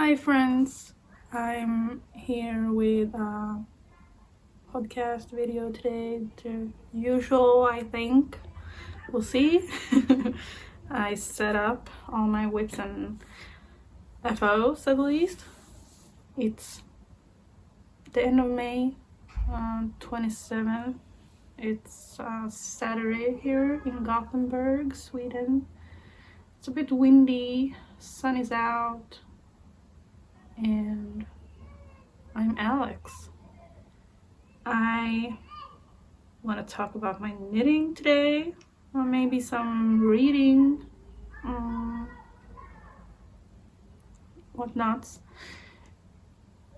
Hi friends, I'm here with a podcast video today. The usual, I think. We'll see. I set up all my whips and FOs at least. It's the end of May, 27th. It's Saturday here in Gothenburg, Sweden. It's a bit windy, sun is out, and I'm Alex. I want to talk about my knitting today, or maybe some reading, whatnots.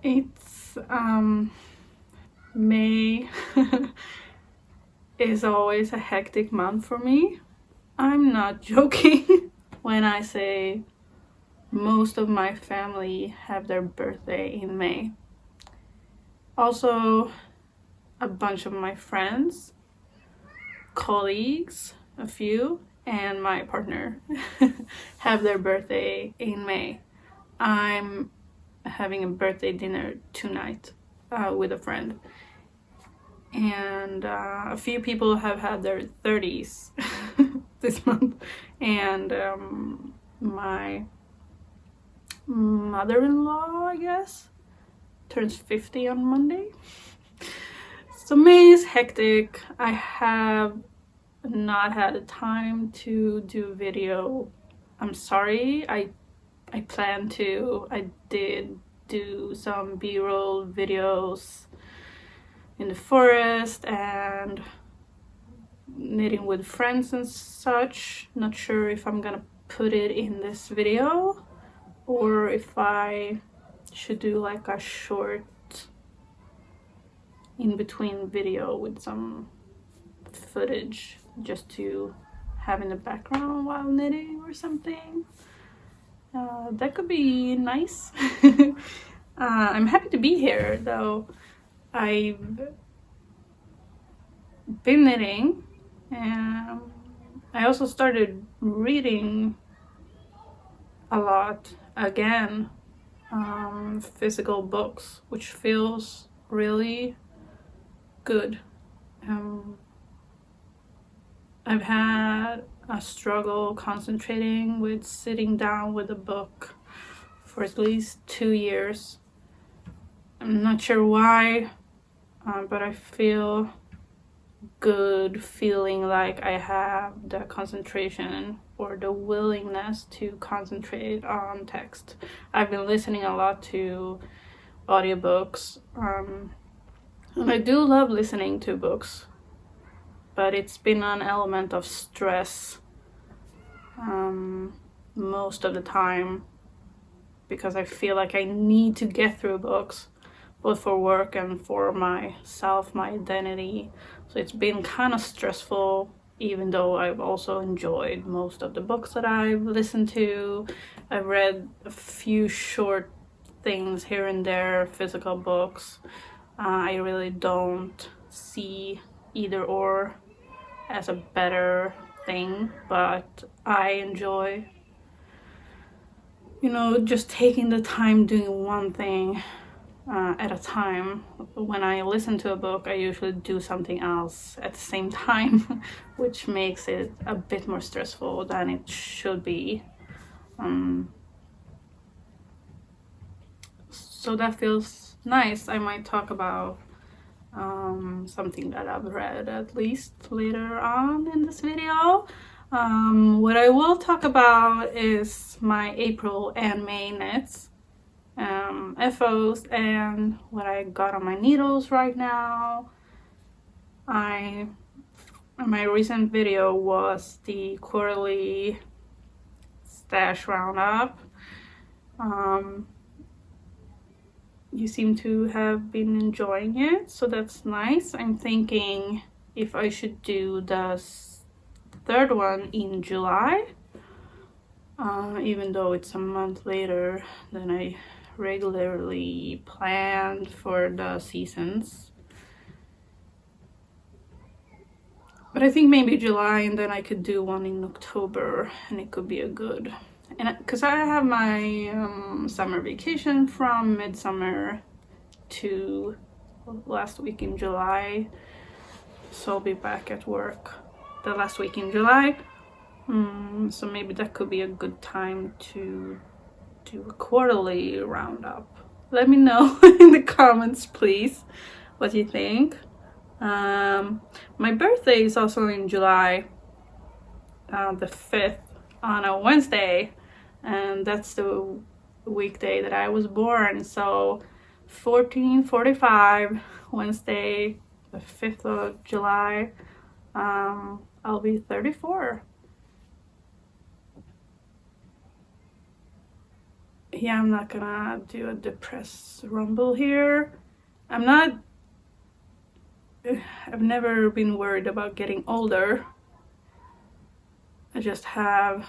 It's May is always a hectic month for me. I'm not joking when I say most of my family have their birthday in May. Also, a bunch of my friends, colleagues, a few, and my partner have their birthday in May. I'm having a birthday dinner tonight with a friend. And a few people have had their 30s this month. And my mother-in-law, I guess, turns 50 on Monday. So May is hectic. I have not had the time to do video. I'm sorry. I planned to. I did do some B-roll videos in the forest and knitting with friends and such. Not sure if I'm gonna put it in this video or if I should do like a short in between video with some footage just to have in the background while knitting or something. That could be nice. I'm happy to be here though. I've been knitting and I also started reading a lot again, physical books, which feels really good. I've had a struggle concentrating with sitting down with a book for at least 2 years. I'm not sure why, but I feel good feeling like I have the concentration or the willingness to concentrate on text. I've been listening a lot to audiobooks, and I do love listening to books, but it's been an element of stress most of the time because I feel like I need to get through books, both for work and for myself, my identity. So it's been kind of stressful, even though I've also enjoyed most of the books that I've listened to. I've read a few short things here and there, physical books. I really don't see either or as a better thing, but I enjoy, just taking the time doing one thing at a time. When I listen to a book, I usually do something else at the same time, which makes it a bit more stressful than it should be. So that feels nice. I might talk about something that I've read at least later on in this video. What I will talk about is my April and May knits, FOs, and what I got on my needles right now. My recent video was the quarterly stash roundup. You seem to have been enjoying it, so that's nice. I'm thinking if I should do the third one in July, even though it's a month later than I regularly planned for the seasons. But I think maybe July, and then I could do one in October, and it could be a good and because I have my summer vacation from midsummer to last week in July, so I'll be back at work the last week in July. So maybe that could be a good time to do a quarterly roundup. Let me know in the comments, please, what you think. My birthday is also in July, the 5th, on a Wednesday, and that's the weekday that I was born. So 1445, Wednesday, the 5th of July, I'll be 34. Yeah, I'm not gonna do a depressed rumble here. I've never been worried about getting older. I just have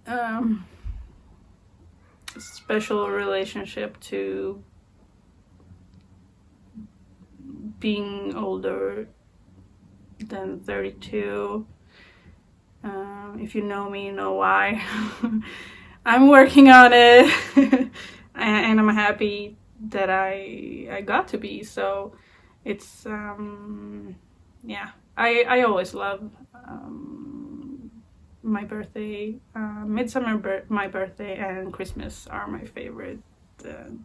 a special relationship to being older than 32. If you know me, you know why. I'm working on it, and I'm happy that I got to be. So it's yeah, I always love my birthday. Midsummer, my birthday, and Christmas are my favorite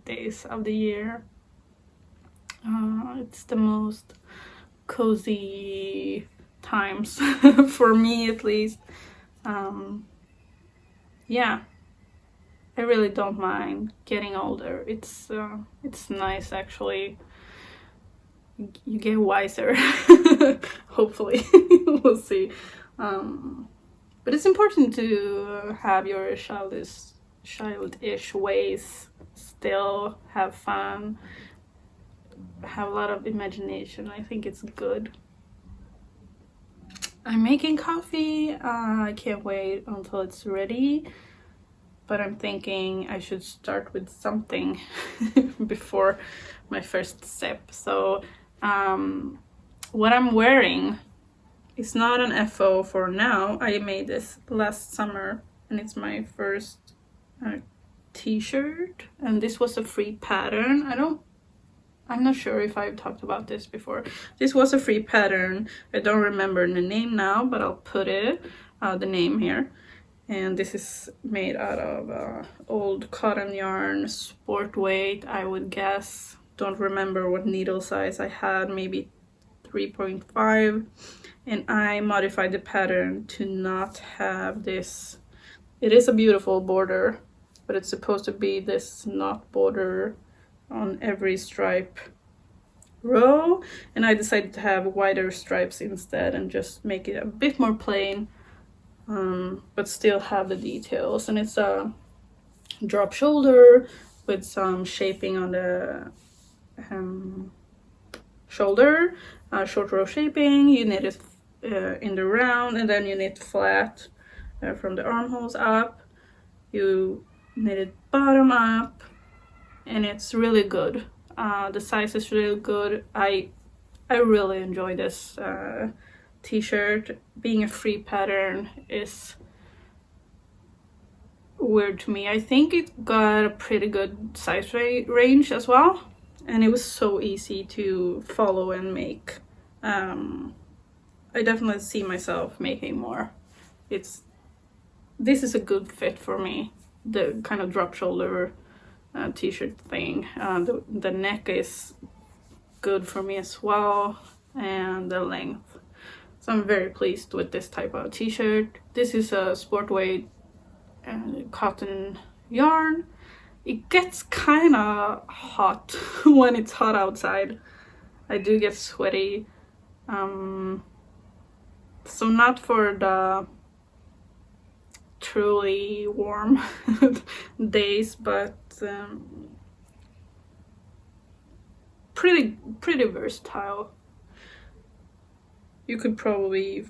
days of the year. It's the most cozy times for me, at least. Yeah, I really don't mind getting older. It's nice, actually. You get wiser. Hopefully. We'll see. But it's important to have your childish ways, still have fun, have a lot of imagination. I think it's good. I'm making coffee. I can't wait until it's ready, but I'm thinking I should start with something before my first sip. So what I'm wearing is not an FO for now. I made this last summer, and it's my first t-shirt, and this was a free pattern. I'm not sure if I've talked about this before. This was a free pattern. I don't remember the name now, but I'll put the name here. And this is made out of old cotton yarn, sport weight, I would guess. Don't remember what needle size I had, maybe 3.5. And I modified the pattern to not have this. It is a beautiful border, but it's supposed to be this knot border on every stripe row, and I decided to have wider stripes instead and just make it a bit more plain, but still have the details. And it's a drop shoulder with some shaping on the shoulder, short row shaping. You knit it in the round, and then you knit flat from the armholes up. You knit it bottom up, and it's really good. The size is really good. I really enjoy this t-shirt. Being a free pattern is weird to me. I think it got a pretty good size range as well, and it was so easy to follow and make. I definitely see myself making more. This is a good fit for me, the kind of drop shoulder t-shirt thing. The neck is good for me as well, and the length. So I'm very pleased with this type of t-shirt. This is a sport weight cotton yarn. It gets kind of hot when it's hot outside. I do get sweaty. So not for the truly warm days, but pretty versatile. You could probably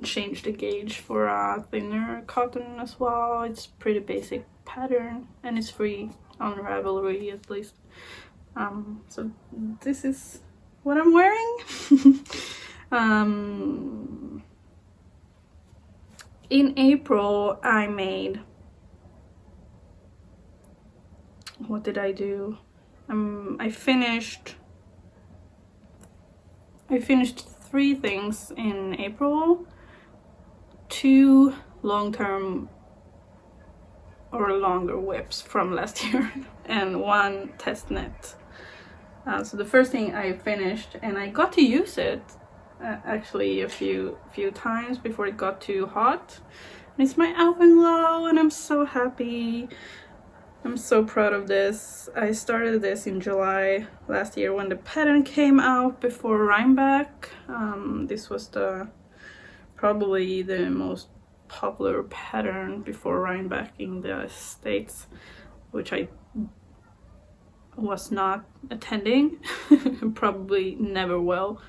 change the gauge for a thinner cotton as well. It's pretty basic pattern, and it's free on Ravelry at least. So this is what I'm wearing. in April I made, what did I do? I finished 3 things in April, 2 long-term or longer whips from last year and 1 test net. So the first thing I finished, and I got to use it actually a few times before it got too hot. And it's my alpenglow, and I'm so happy. I'm so proud of this. I started this in July last year when the pattern came out before Rhinebeck. This was probably the most popular pattern before Rhinebeck in the States, which I was not attending, probably never will.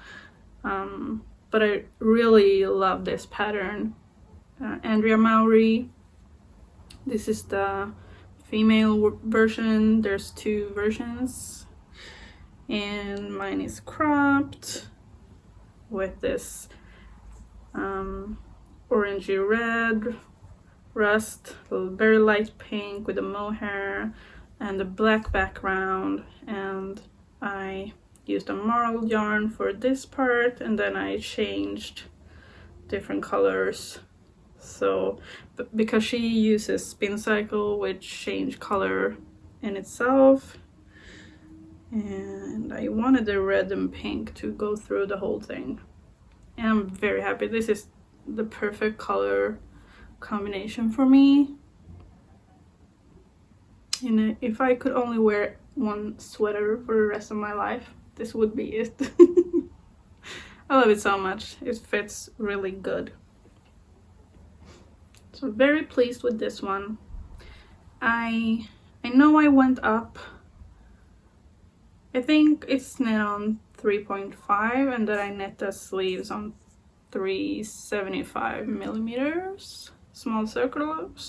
But I really love this pattern. Andrea Mowry. This is the female version. There's 2 versions, and mine is cropped with this orangey red rust, very light pink with a mohair and a black background. And I used a marl yarn for this part, and then I changed different colors. So because she uses spin cycle, which change color in itself, and I wanted the red and pink to go through the whole thing, and I'm very happy. This is the perfect color combination for me. And if I could only wear 1 sweater for the rest of my life, this would be it. I love it so much. It fits really good. So very pleased with this one. I know I went up, I think it's knit on 3.5, and then I knit the sleeves on 375 millimeters, small circulars,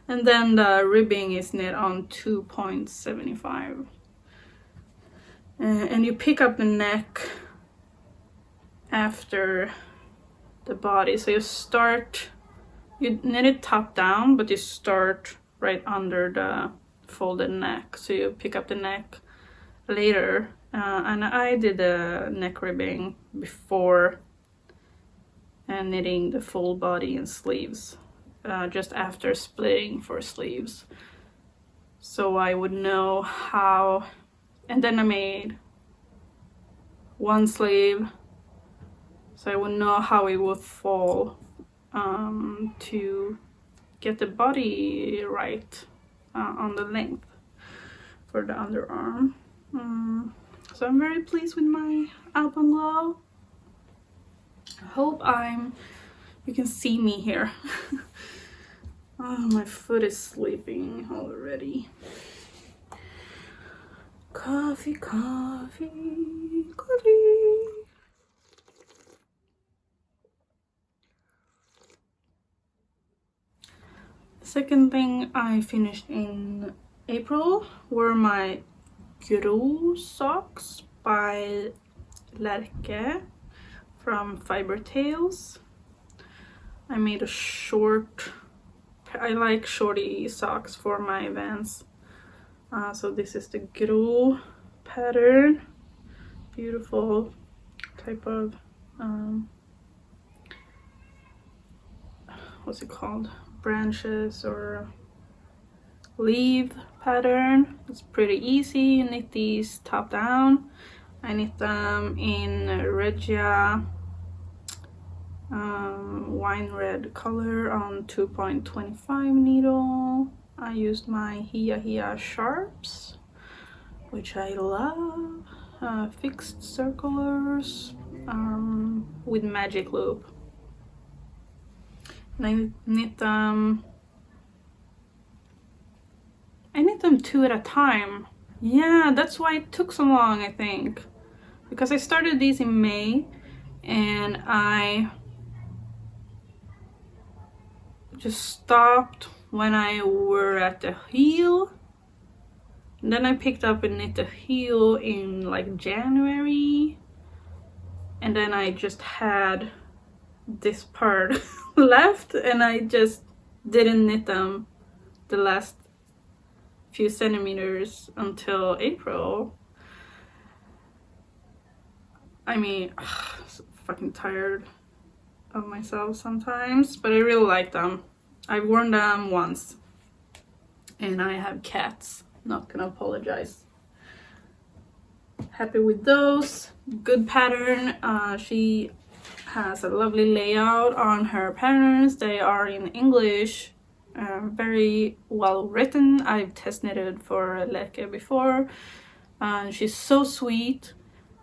and then the ribbing is knit on 2.75. And you pick up the neck after the body, so you knit it top down, but you start right under the folded neck, so you pick up the neck later. And I did the neck ribbing before knitting the full body and sleeves, just after splitting for sleeves, so I would know how. And then I made 1 sleeve, so I would know how it would fall to get the body right on the length for the underarm. So I'm very pleased with my alpenglow. I hope you can see me here. Oh, my foot is sleeping already. Coffee, coffee, coffee. The second thing I finished in April were my Gro socks by Reska from Fiber Tales. I made a short, I like shorty socks for my events. So this is the Gro pattern, beautiful type of what's it called, branches or leaf pattern. It's pretty easy. You knit these top down. I knit them in Regia wine red color on 2.25 needle. I used my Hia sharps, which I love, fixed circulars with magic loop. And I knit them 2 at a time. Yeah, that's why it took so long, I think, because I started these in May and I just stopped when I were at the heel, and then I picked up and knit the heel in like January, and then I just had this part left, and I just didn't knit them the last few centimeters until April. I mean, I'm so fucking tired of myself sometimes, but I really like them. I've worn them once, and I have cats. Not gonna apologize. Happy with those. Good pattern. She has a lovely layout on her patterns. They are in English, very well written. I've test knitted for Reska before, and she's so sweet.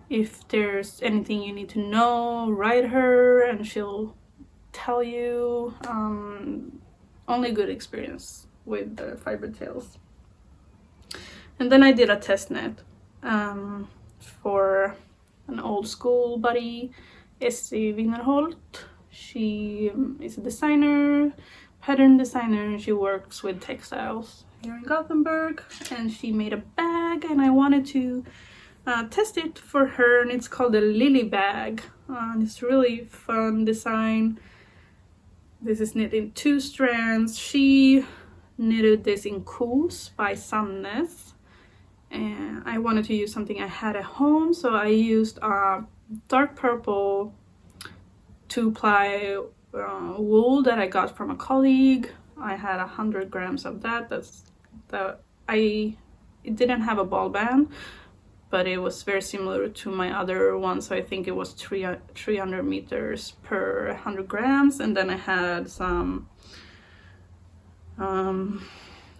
If there's anything you need to know, write her and she'll tell you. Only good experience with the fiber tails. And then I did a test knit for an old school buddy, Essie Winnerholt. She is a designer, pattern designer. She works with textiles here in Gothenburg, and she made a bag, and I wanted to test it for her, and it's called a Lily bag. It's really fun design. This is knit in 2 strands. She knitted this in Kos by Sandnes, and I wanted to use something I had at home, so I used a dark purple 2-ply wool that I got from a colleague. I had 100 grams of that. It didn't have a ball band, but it was very similar to my other one, so I think it was 300 meters per 100 grams. And then I had some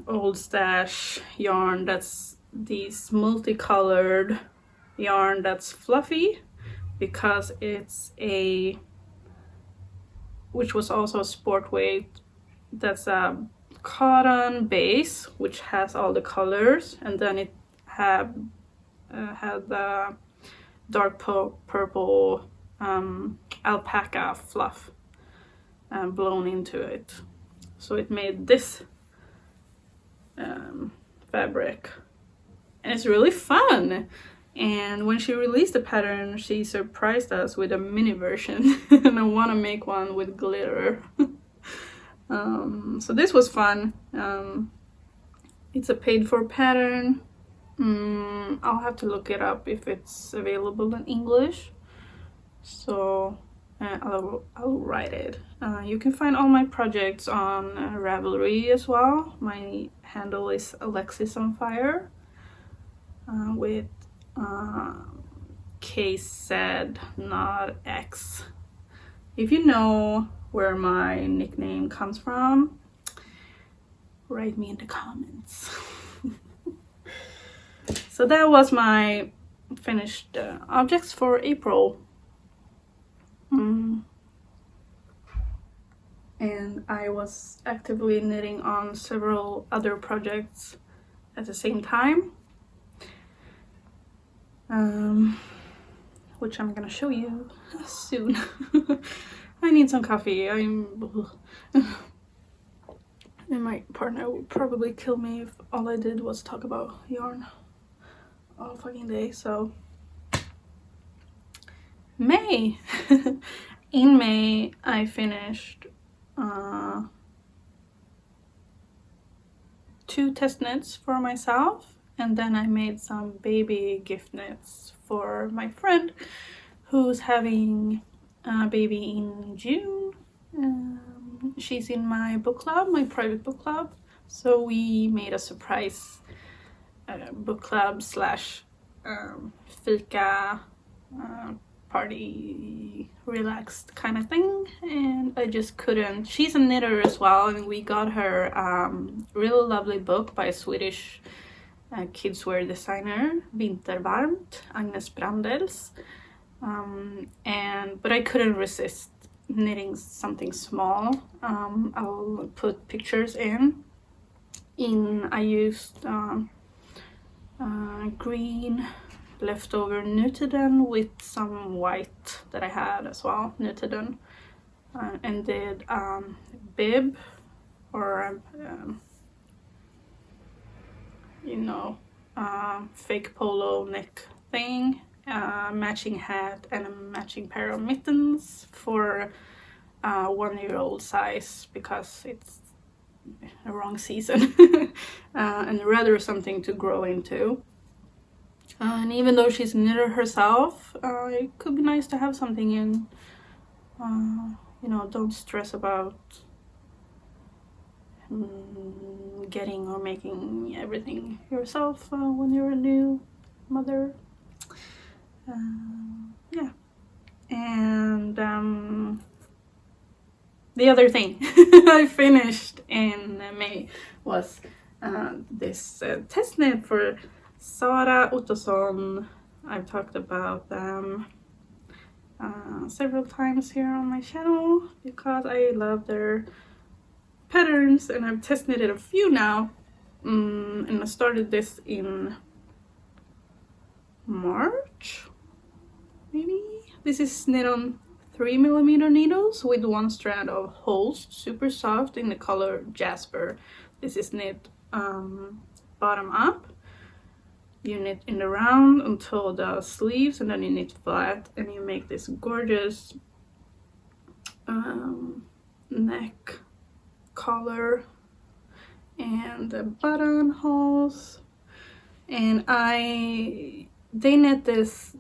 old stash yarn, that's these multicolored yarn that's fluffy, because it's which was also a sport weight, that's a cotton base which has all the colors, and then it had the dark purple alpaca fluff blown into it. So it made this fabric, and it's really fun. And when she released the pattern, she surprised us with a mini version and I want to make one with glitter. So this was fun. It's a paid for pattern. I'll have to look it up if it's available in English, so I'll write it. You can find all my projects on Ravelry as well. My handle is alekzisonfire with K said, not X. If you know where my nickname comes from, write me in the comments. So that was my finished objects for April. And I was actively knitting on several other projects at the same time, which I'm gonna show you soon. I need some coffee. And my partner would probably kill me if all I did was talk about yarn all fucking day. So May. In May I finished 2 test knits for myself, and then I made some baby gift knits for my friend who's having a baby in June. She's in my book club, my private book club, so we made a surprise book club slash fika party relaxed kind of thing, and I just couldn't. She's a knitter as well, and we got her really lovely book by a Swedish kidswear designer, Vintervarmt, Agnes Brandels, but I couldn't resist knitting something small. I'll put pictures in. I used green leftover Nutiden with some white that I had as well, Nutiden, and did bib, or fake polo neck thing, matching hat and a matching pair of mittens for 1-year-old size because it's a wrong season and rather something to grow into. And even though she's a knitter herself, it could be nice to have something in. You know, don't stress about getting or making everything yourself when you're a new mother. Yeah. And the other thing I finished in May was this test knit for Sara Ottosson. I've talked about them several times here on my channel because I love their patterns, and I've test knitted a few now. And I started this in March, maybe. This is knit on 3mm needles with 1 strand of holes, super soft, in the color Jasper. This is knit bottom up. You knit in the round until the sleeves, and then you knit flat, and you make this gorgeous neck collar and the buttonholes. And they knit this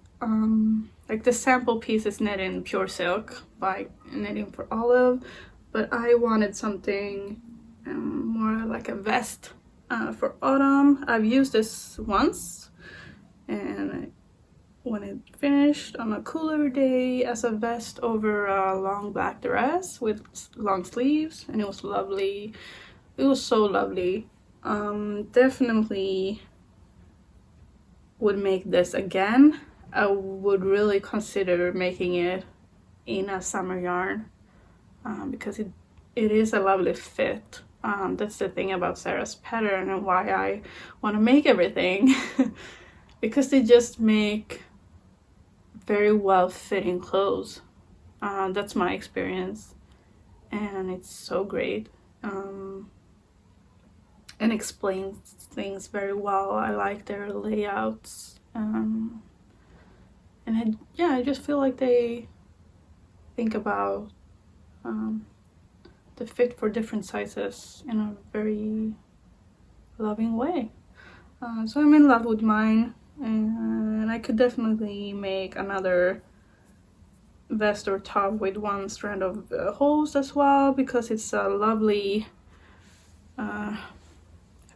like the sample piece is knit in pure silk by Knitting for Olive, but I wanted something more like a vest for autumn. I've used this once, and when it finished on a cooler day as a vest over a long black dress with long sleeves, and it was lovely. It was so lovely. Definitely would make this again. I would really consider making it in a summer yarn because it is a lovely fit. That's the thing about Sarah's pattern and why I want to make everything because they just make very well fitting clothes. That's my experience, and it's so great and explains things very well. I like their layouts, and I just feel like they think about the fit for different sizes in a very loving way. So I'm in love with mine, and I could definitely make another vest or top with 1 strand of holes as well, because it's a lovely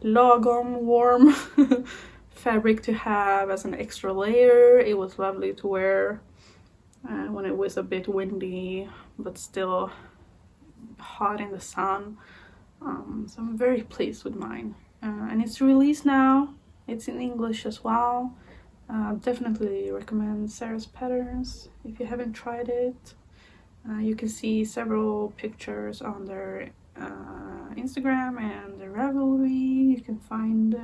lagom warm fabric to have as an extra layer. It was lovely to wear when it was a bit windy but still hot in the sun. So I'm very pleased with mine, and it's released now. It's in English as well. Definitely recommend Sarah's Patterns if you haven't tried it. You can see several pictures on their Instagram and the Ravelry. You can find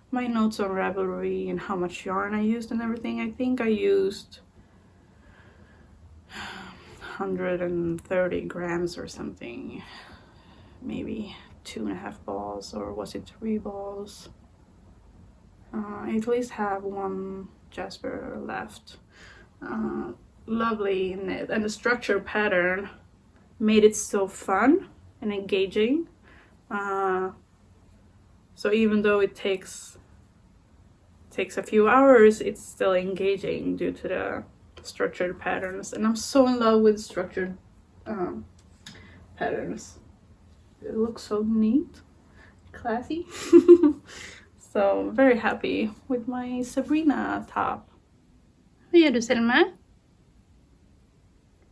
my notes on Ravelry and how much yarn I used and everything. I think I used 130 grams or something, maybe 2.5 balls, or was it 3 balls? I at least have 1 Jasper left. Lovely knit, and the structure pattern made it so fun and engaging. So even though it takes a few hours, it's still engaging due to the structured patterns, and I'm so in love with structured patterns. It looks so neat, classy. So very happy with my Sabrina top. Vad gör du, Selma?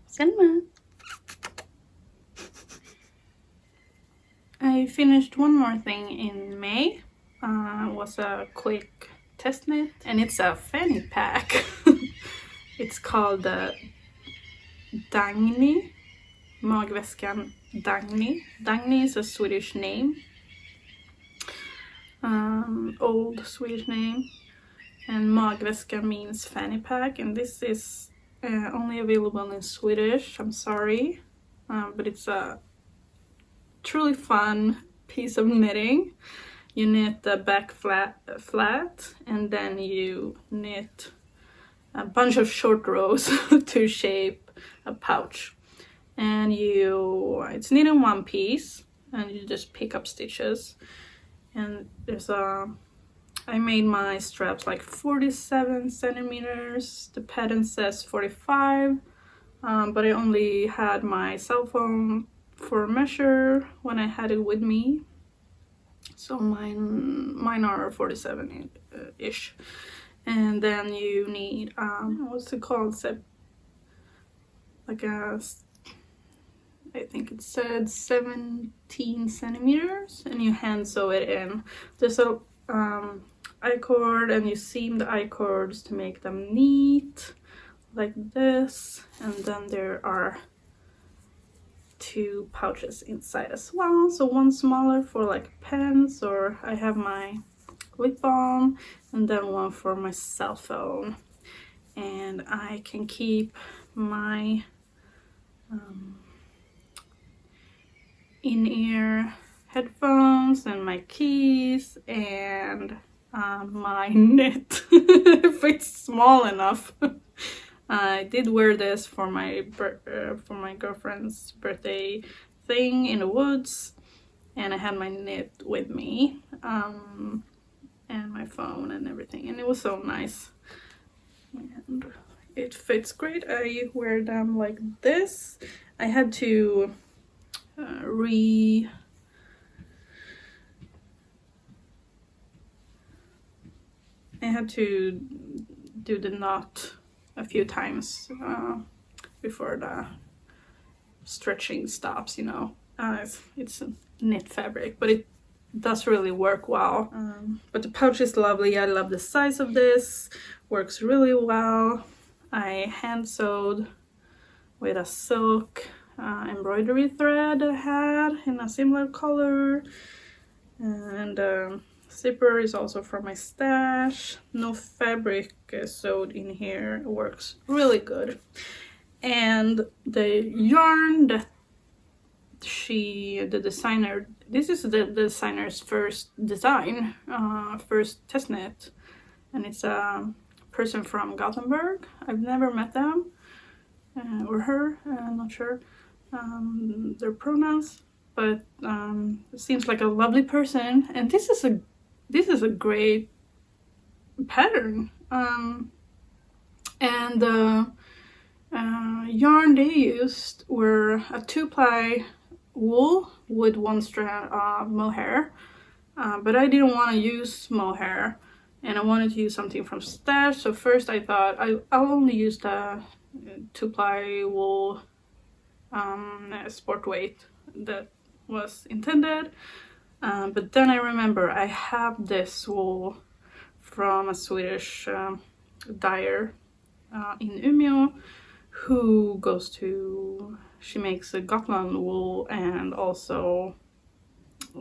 Selma? I finished one more thing in May. It was a quick test knit, and it's a fanny pack. It's called Dagny, magväskan Dagny. Dagny is a Swedish name, old Swedish name, and magväska means fanny pack, and this is only available in Swedish. I'm sorry, but it's a truly fun piece of knitting. You knit the back flat, and then you knit a bunch of short rows to shape a pouch. and it's knit in one piece, and you just pick up stitches. And there's I made my straps like 47 centimeters. The pattern says 45, but I only had my cell phone for measure when I had it with me, so mine are 47 ish. And then you need what's it called, like I think it said 17 centimeters, and you hand sew it in. There's a I-cord, and you seam the I-cords to make them neat like this, and then there are 2 pouches inside as well, so one smaller for like pens, or I have my lip balm, and then one for my cell phone. And I can keep my in-ear headphones and my keys and my knit if it's small enough. I did wear this for my girlfriend's birthday thing in the woods, and I had my knit with me, and my phone and everything, and it was so nice, and it fits great. I wear them like this. I had to do the knot a few times before the stretching stops, you know. It's a knit fabric, but it does really work well. But the pouch is lovely. I love the size of this. Works really well. I hand sewed with a silk embroidery thread I had in a similar color, and zipper is also from my stash. No fabric sewed in here. It works really good. And the yarn that the designer, this is the designer's first design, first test knit, and it's a person from Gothenburg. I've never met them or her, I'm not sure their pronouns, but it seems like a lovely person, and this is a great pattern. And the yarn they used were a 2-ply wool with 1 strand of mohair, but I didn't want to use mohair, and I wanted to use something from stash. So first I thought I'll only use the 2-ply wool sport weight that was intended, but then I remember I have this wool from a Swedish dyer in Umeå, who she makes a Gotland wool, and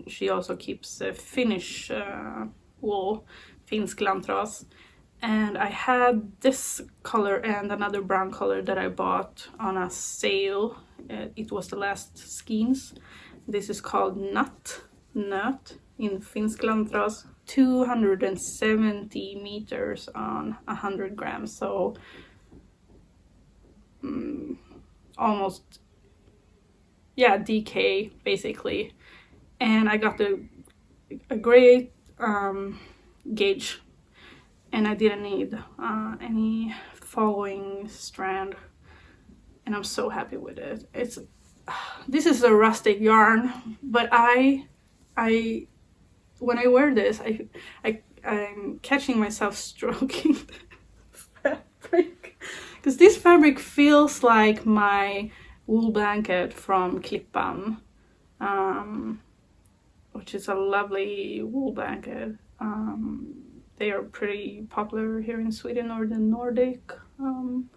she also keeps Finnish wool, finsk lantras. And I had this color and another brown color that I bought on a sale. It was the last skeins. This is called nöt in finsk lantras, 270 meters on 100 grams, so almost, yeah, DK basically. And I got a great gauge, and I didn't need any following strand, and I'm so happy with it. This is a rustic yarn, but when I wear this, I'm catching myself stroking the fabric, because this fabric feels like my wool blanket from Klippan, which is a lovely wool blanket. They are pretty popular here in Sweden or the Nordic, and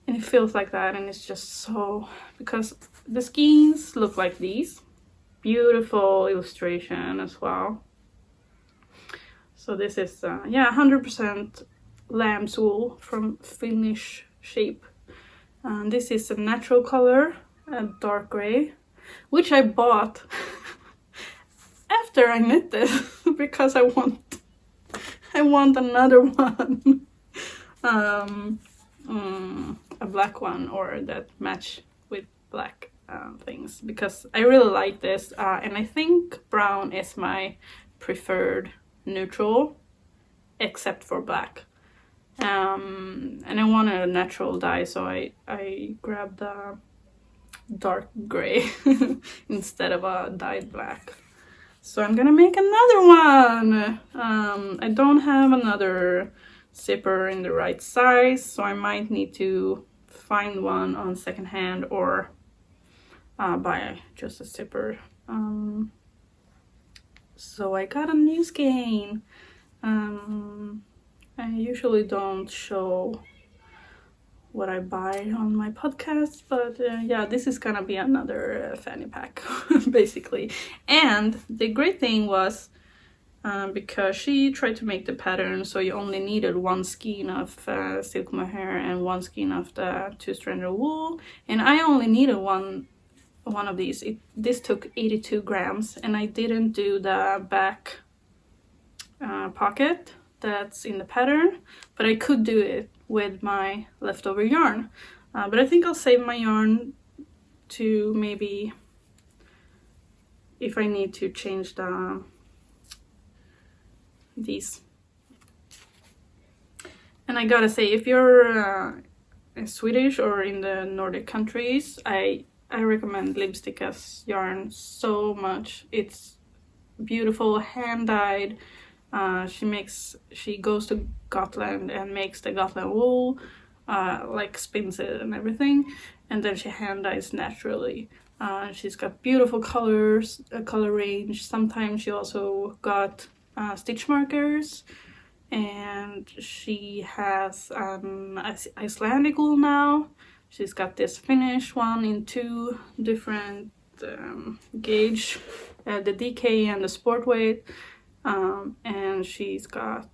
it feels like that, and it's just so, because the skeins look like these. Beautiful illustration as well. So this is 100% lamb's wool from Finnish shape. This is a natural color, a dark gray, which I bought after I knit this because I want another one, a black one, or that match with black things because I really like this, and I think brown is my preferred neutral except for black. And I wanted a natural dye, so I grabbed the dark gray instead of a dyed black. So I'm gonna make another one. I don't have another zipper in the right size, so I might need to find one on secondhand or buy just a zipper. So I got a new skein. I usually don't show what I buy on my podcast, but yeah, this is gonna be another fanny pack basically. And the great thing was because she tried to make the pattern so you only needed one skein of silk mohair and one skein of the 2-stranded wool, and I only needed one of these. This took 82 grams, and I didn't do the back pocket that's in the pattern, but I could do it with my leftover yarn. But I think I'll save my yarn to maybe if I need to change these. And I gotta say, if you're Swedish or in the Nordic countries, I recommend Lipsticka's yarn so much. It's beautiful, hand dyed. She goes to Gotland and makes the Gotland wool, like spins it and everything, and then she hand dyes naturally. She's got beautiful colors, a color range. Sometimes she also got stitch markers, and she has Icelandic wool now. She's got this Finnish one in 2 different gauge, the DK and the sport weight. And she's got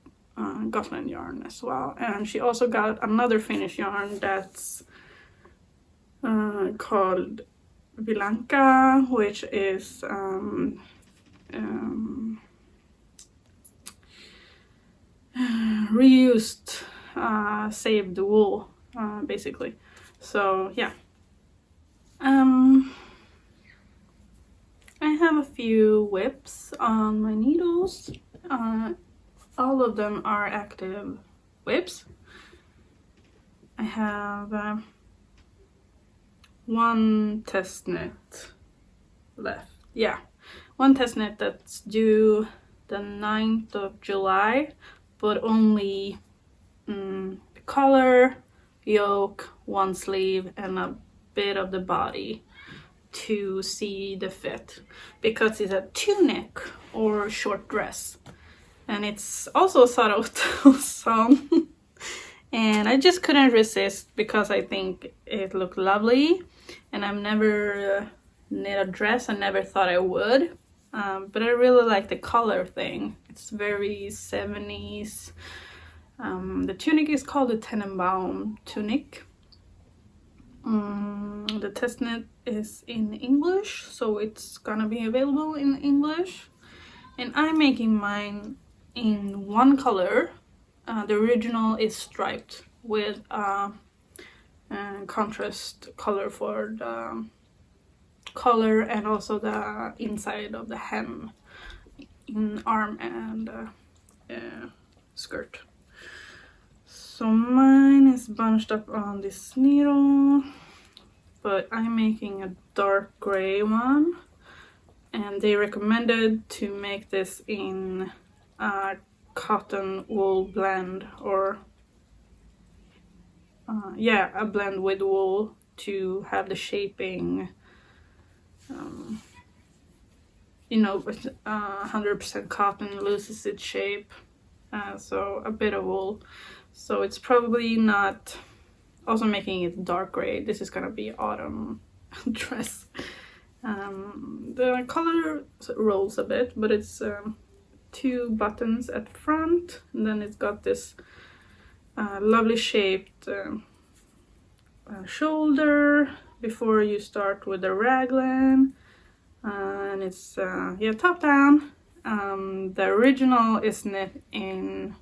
Gotland yarn as well, and she also got another Finnish yarn that's called Vilanka, which is reused saved wool, basically. So yeah, I have a few whips on my needles. All of them are active whips. I have one test knit left. Yeah, one test knit that's due the 9th of July, but only the collar, yoke, one sleeve, and a bit of the body to see the fit, because it's a tunic or short dress, and it's also sort of some. And I just couldn't resist because I think it looked lovely, and I've never knit a dress. I never thought I would, but I really like the color thing. It's very 70s. The tunic is called the Tenenbaum tunic. The test knit is in English, so it's gonna be available in English. And I'm making mine in one color. The original is striped with contrast color for the collar and also the inside of the hem in arm and skirt. So mine is bunched up on this needle, but I'm making a dark gray one, and they recommended to make this in a cotton wool blend, or a blend with wool to have the shaping, 100% cotton loses its shape, so a bit of wool. So it's probably not, also making it dark gray. This is gonna be autumn dress. The color rolls a bit, but it's 2 buttons at front, and then it's got this lovely shaped shoulder before you start with the raglan, and it's top down. The original is knit in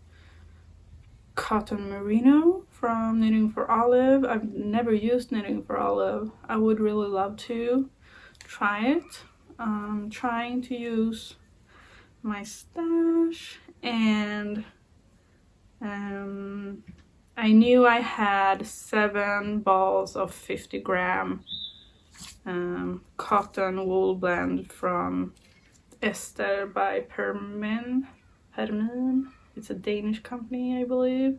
cotton merino from Knitting for Olive. I've never used Knitting for Olive. I would really love to try it. I'm trying to use my stash, and I knew I had 7 balls of 50-gram cotton wool blend from Esther by Permin. It's a Danish company, I believe,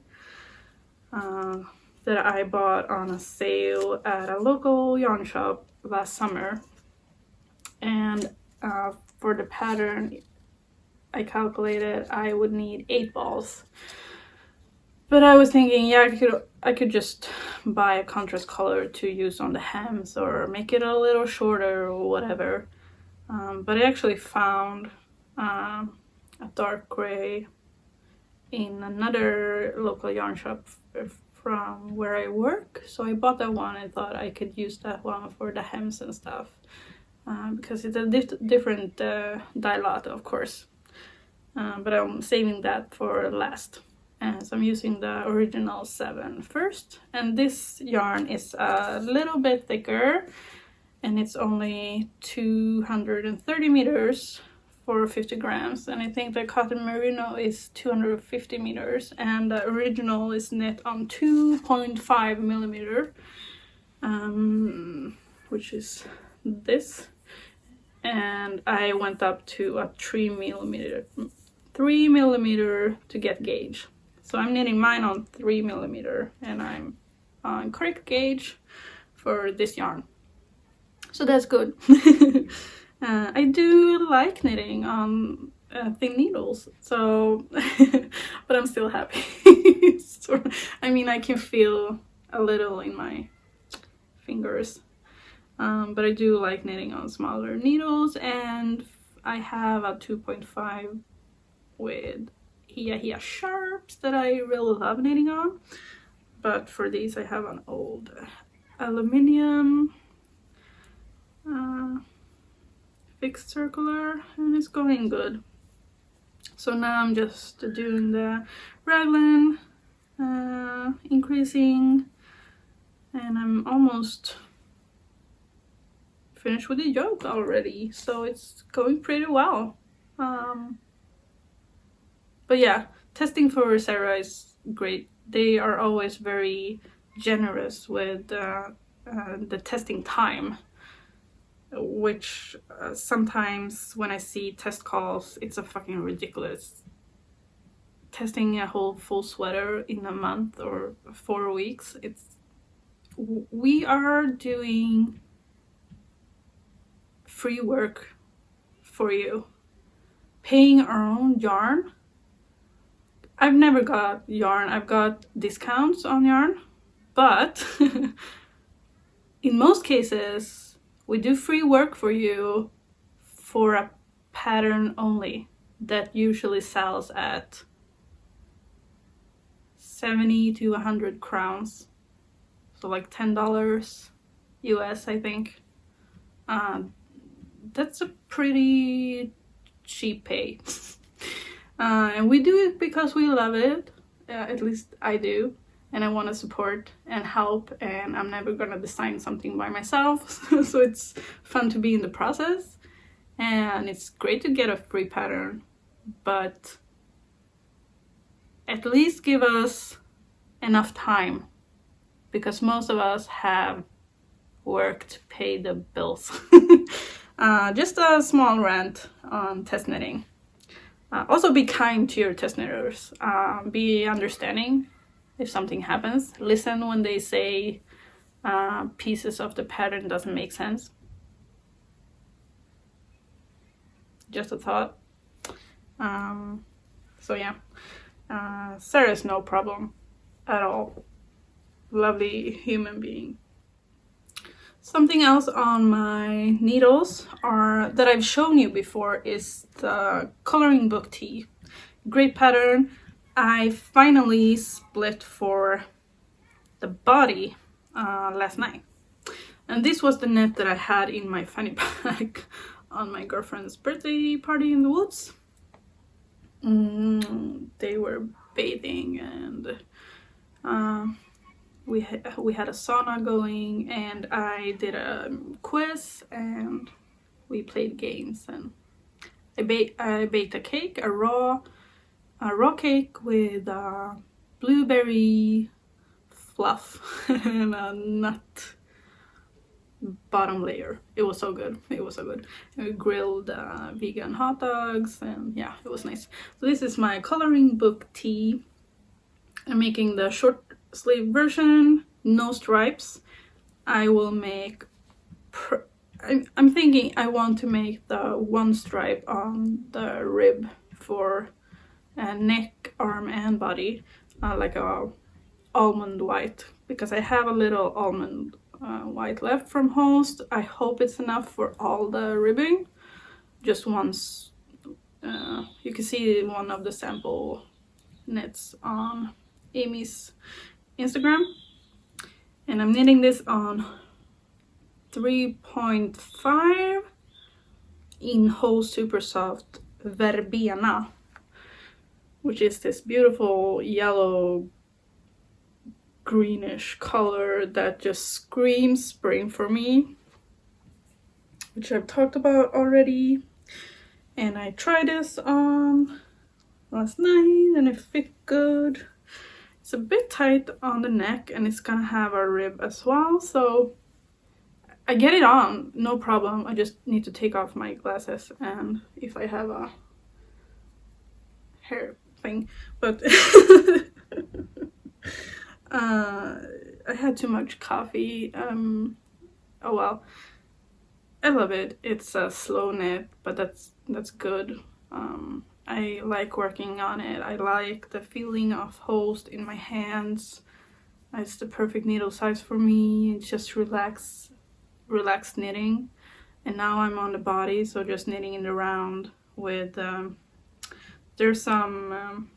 that I bought on a sale at a local yarn shop last summer. And for the pattern, I calculated I would need 8 balls. But I was thinking, yeah, I could just buy a contrast color to use on the hems or make it a little shorter or whatever. But I actually found a dark gray in another local yarn shop from where I work. So I bought that one and thought I could use that one for the hems and stuff. Because it's a different dye lot, of course. But I'm saving that for last. So I'm using the original 7 first. And this yarn is a little bit thicker. And it's only 230 meters for 50 grams. And I think the cotton merino is 250 meters. And the original is knit on 2.5 millimeter. Which is this. And I went up to a 3 millimeter to get gauge. So I'm knitting mine on 3 millimeter, and I'm on correct gauge for this yarn. So that's good. I do like knitting on thin needles, so but I'm still happy. So, I mean, I can feel a little in my fingers. But I do like knitting on smaller needles, and I have a 2.5 with Hia sharps that I really love knitting on. But for these I have an old aluminium fixed circular, and it's going good. So now I'm just doing the raglan, increasing, and I'm almost finished with the yoke already, so it's going pretty well. But yeah, testing for Sarah is great. They are always very generous with the testing time, which sometimes when I see test calls, it's a fucking ridiculous. Testing a whole full sweater in a month or 4 weeks, we are doing free work for you, paying our own yarn. I've never got yarn. I've got discounts on yarn, but in most cases we do free work for you for a pattern only that usually sells at 70 to 100 crowns, so like $10 US, I think. That's a pretty cheap pay. And we do it because we love it, at least I do, and I want to support and help, and I'm never gonna design something by myself. So it's fun to be in the process, and it's great to get a free pattern, but at least give us enough time, because most of us have work to pay the bills. Just a small rant on test knitting. Also be kind to your test knitters. Be understanding if something happens. Listen when they say pieces of the pattern doesn't make sense. Just a thought. So yeah, Sarah's no problem at all. Lovely human being. Something else on my needles that I've shown you before is the coloring book tee. Great pattern. I finally split for the body last night. And this was the knit that I had in my fanny pack on my girlfriend's birthday party in the woods. They were bathing, and we had a sauna going, and I did a quiz, and we played games, and I baked a cake, a raw cake with blueberry fluff and a nut bottom layer. It was so good. It was so good. And we grilled vegan hot dogs, and yeah, it was nice. So this is my coloring book tee. I'm making the short sleeve version, no stripes. I will make I'm thinking I want to make the one stripe on the rib for neck, arm, and body, like a almond white, because I have a little almond white left from Host. I hope it's enough for all the ribbing. Just once, you can see one of the sample knits on Amy's Instagram, and I'm knitting this on 3.5 in Host Super Soft Verbena, which is this beautiful yellow greenish color that just screams spring for me, which I've talked about already. And I tried this on last night and it fit good. It's a bit tight on the neck, and it's gonna have a rib as well, so I get it on, no problem. I just need to take off my glasses, and if I have a hair thing, but I had too much coffee. Oh well, I love it. It's a slow knit, but that's good. I like working on it. I like the feeling of Host in my hands. It's the perfect needle size for me. It's just relaxed knitting. And now I'm on the body, so just knitting in the round with there's some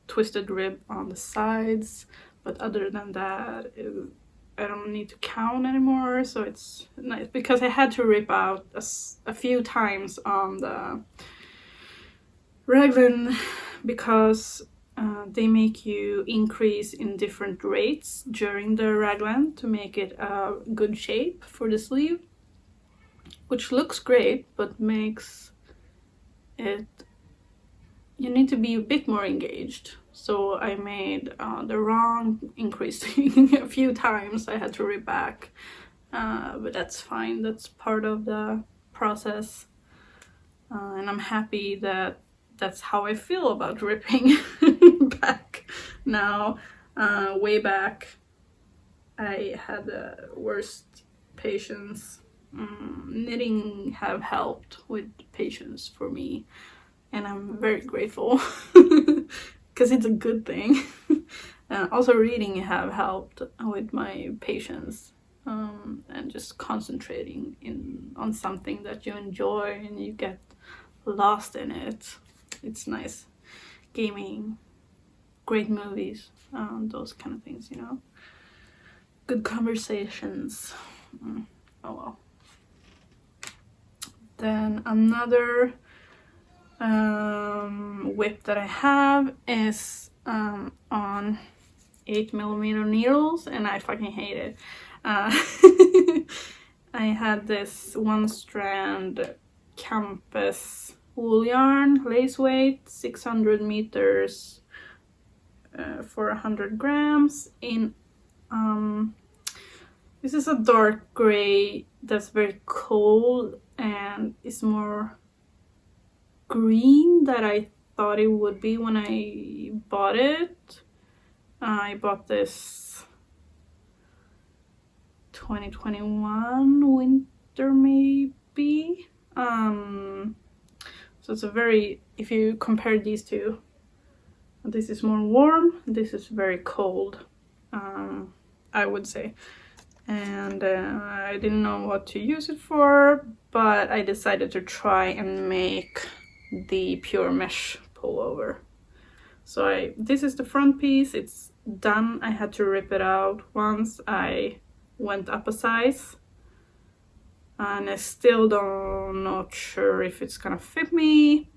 twisted rib on the sides, but other than that I don't need to count anymore, so it's nice, because I had to rip out a few times on the raglan, because they make you increase in different rates during the raglan to make it a good shape for the sleeve, which looks great, but makes it, you need to be a bit more engaged. So I made the wrong increasing a few times. I had to rip back, but that's fine. That's part of the process, and I'm happy that that's how I feel about ripping back now. Way back, I had the worst patience. Knitting have helped with patience for me, and I'm very grateful because it's a good thing. Also reading have helped with my patience, and just concentrating on something that you enjoy and you get lost in it. It's nice. Gaming, great movies, those kind of things, you know. Good conversations. Oh well. Then another whip that I have is on 8mm needles, and I fucking hate it. I had this one strand campus wool yarn, lace weight, 600 meters for 100 grams in this is a dark gray that's very cold and is more green than I thought it would be when I bought it. I bought this 2021 winter maybe. So it's a very, if you compare these two, this is more warm, this is very cold, I would say. And I didn't know what to use it for, but I decided to try and make the pure mesh pullover. So this is the front piece, it's done. I had to rip it out once I went up a size, and I still not sure if it's gonna fit me.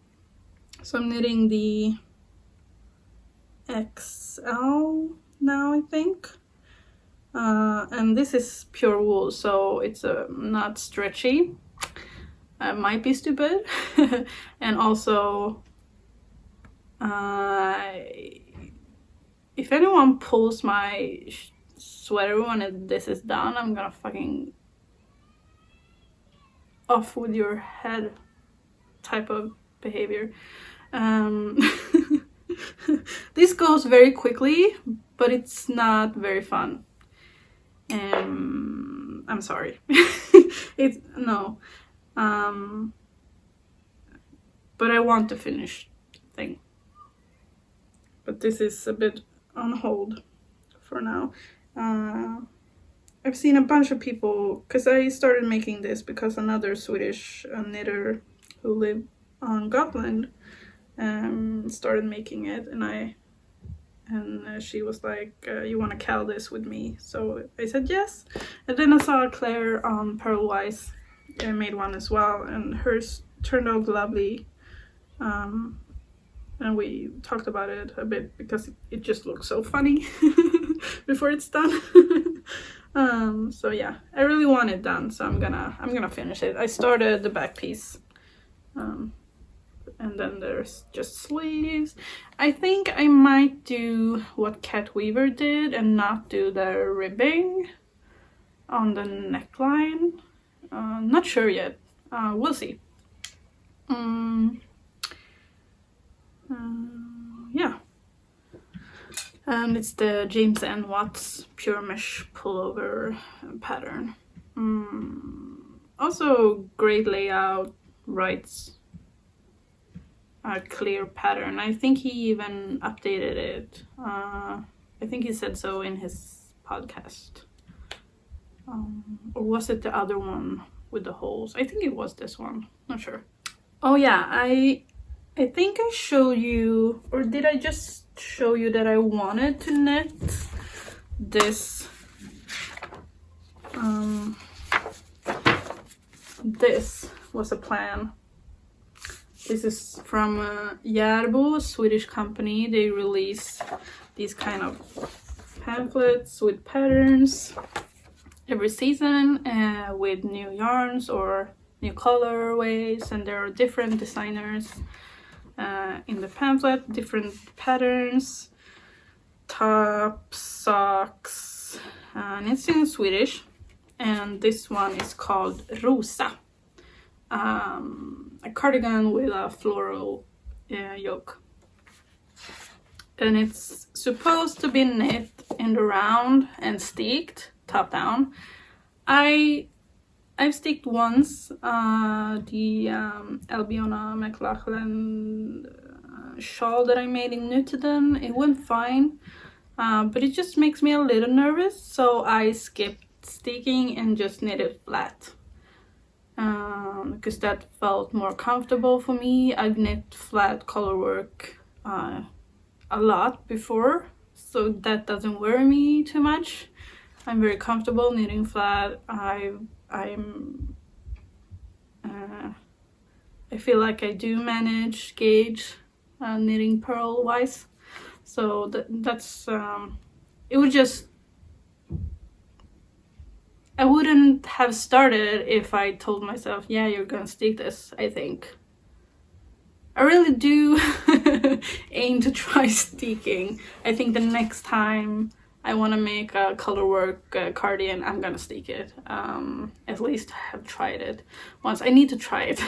So I'm knitting the XL now, I think. And this is pure wool, so it's not stretchy. Might be stupid. And also, if anyone pulls my sweater when this is done, I'm gonna fucking off with your head type of behavior. This goes very quickly, but it's not very fun. I'm sorry. It's no. But I want to finish the thing. But this is a bit on hold for now. I've seen a bunch of people, because I started making this because another Swedish knitter who lived on Gotland started making it, and she was like, you want to cal this with me? So I said yes. And then I saw Claire on Pearlwise made one as well, and hers turned out lovely. And we talked about it a bit because it just looks so funny before it's done. So yeah, I really want it done, so I'm gonna finish it. I started the back piece, and then there's just sleeves. I think I might do what Cat Weaver did and not do the ribbing on the neckline. Not sure yet. We'll see. Yeah. And it's the James N. Watts Pure Mesh Pullover pattern. Also great layout, writes a clear pattern. I think he even updated it. I think he said so in his podcast. Or was it the other one with the holes? I think it was this one. Not sure. Oh yeah, I think I showed you, or did I just show you that I wanted to knit this? This was a plan. This is from Järbo, a Swedish company. They release these kind of pamphlets with patterns every season, with new yarns or new colorways, and there are different designers in the pamphlet, different patterns, tops, socks, and it's in Swedish. And this one is called Rosa, a cardigan with a floral yoke, and it's supposed to be knit in the round and sticked top down. I've sticked once the Albiona McLachlan shawl that I made in Nutiden. It went fine, but it just makes me a little nervous, so I skipped sticking and just knitted flat, because that felt more comfortable for me. I've knit flat color work a lot before, so that doesn't worry me too much. I'm very comfortable knitting flat. I feel like I do manage gauge knitting purl wise, so that's it would just, I wouldn't have started if I told myself, yeah, you're gonna stick this. I think I really do aim to try sticking. I think the next time I want to make a colorwork cardigan, I'm gonna stick it. At least have tried it once. I need to try it